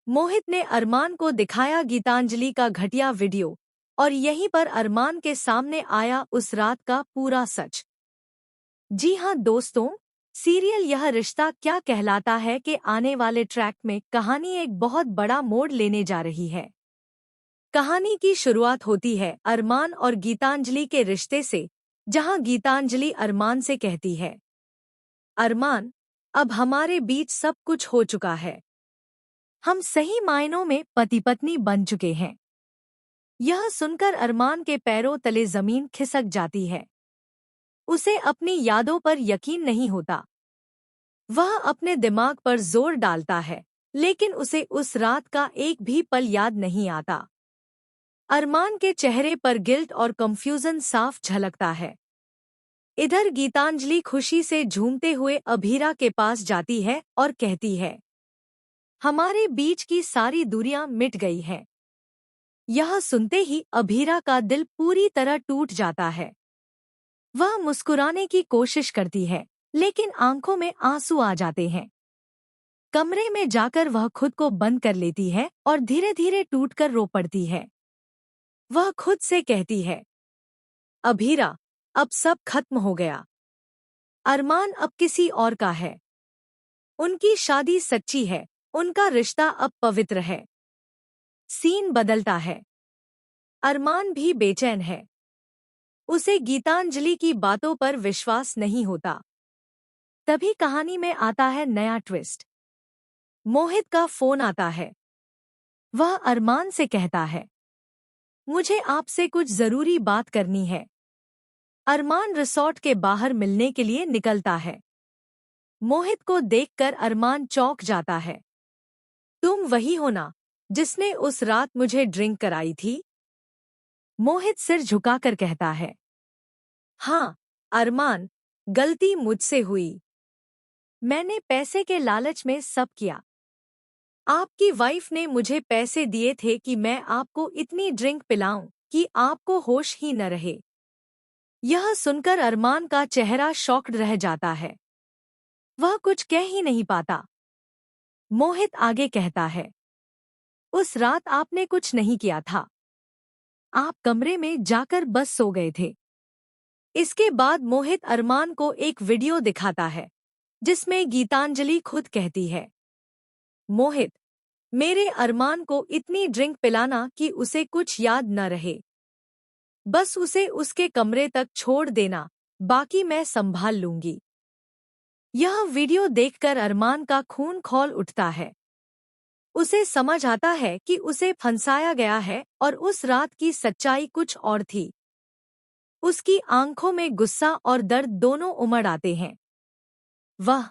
मोहित ने अरमान को दिखाया गीतांजलि का घटिया वीडियो और यहीं पर अरमान के सामने आया उस रात का पूरा सच। जी हां दोस्तों, सीरियल यह रिश्ता क्या कहलाता है कि आने वाले ट्रैक में कहानी एक बहुत बड़ा मोड़ लेने जा रही है। कहानी की शुरुआत होती है अरमान और गीतांजलि के रिश्ते से, जहां गीतांजलि अरमान से कहती है, अरमान, अब हमारे बीच सब कुछ हो चुका है। हम सही मायनों में पति पत्नी बन चुके हैं। यह सुनकर अरमान के पैरों तले जमीन खिसक जाती है। उसे अपनी यादों पर यकीन नहीं होता। वह अपने दिमाग पर जोर डालता है, लेकिन उसे उस रात का एक भी पल याद नहीं आता। अरमान के चेहरे पर गिल्ट और कंफ्यूजन साफ झलकता है। इधर गीतांजलि खुशी से झूमते हुए अभीरा के पास जाती है और कहती है, हमारे बीच की सारी दूरियां मिट गई हैं। यह सुनते ही अभीरा का दिल पूरी तरह टूट जाता है। वह मुस्कुराने की कोशिश करती है, लेकिन आंखों में आंसू आ जाते हैं। कमरे में जाकर वह खुद को बंद कर लेती है और धीरे धीरे टूटकर रो पड़ती है। वह खुद से कहती है, अभीरा, अब सब खत्म हो गया। अरमान अब किसी और का है। उनकी शादी सच्ची है, उनका रिश्ता अब पवित्र है। सीन बदलता है। अरमान भी बेचैन है। उसे गीतांजलि की बातों पर विश्वास नहीं होता। तभी कहानी में आता है नया ट्विस्ट। मोहित का फोन आता है। वह अरमान से कहता है, मुझे आपसे कुछ जरूरी बात करनी है। अरमान रिसॉर्ट के बाहर मिलने के लिए निकलता है। मोहित को देखकर अरमान चौंक जाता है। तुम वही हो ना, जिसने उस रात मुझे ड्रिंक कराई थी? मोहित सिर झुकाकर कहता है, हाँ अरमान, गलती मुझसे हुई। मैंने पैसे के लालच में सब किया। आपकी वाइफ ने मुझे पैसे दिए थे कि मैं आपको इतनी ड्रिंक पिलाऊं कि आपको होश ही न रहे। यह सुनकर अरमान का चेहरा शॉक्ड रह जाता है। वह कुछ कह ही नहीं पाता। मोहित आगे कहता है, उस रात आपने कुछ नहीं किया था। आप कमरे में जाकर बस सो गए थे। इसके बाद मोहित अरमान को एक वीडियो दिखाता है, जिसमें गीतांजलि खुद कहती है, मोहित, मेरे अरमान को इतनी ड्रिंक पिलाना कि उसे कुछ याद न रहे। बस उसे उसके कमरे तक छोड़ देना, बाकी मैं संभाल लूंगी। यह वीडियो देखकर अरमान का खून खौल उठता है। उसे समझ आता है कि उसे फंसाया गया है और उस रात की सच्चाई कुछ और थी। उसकी आंखों में गुस्सा और दर्द दोनों उमड़ आते हैं। वह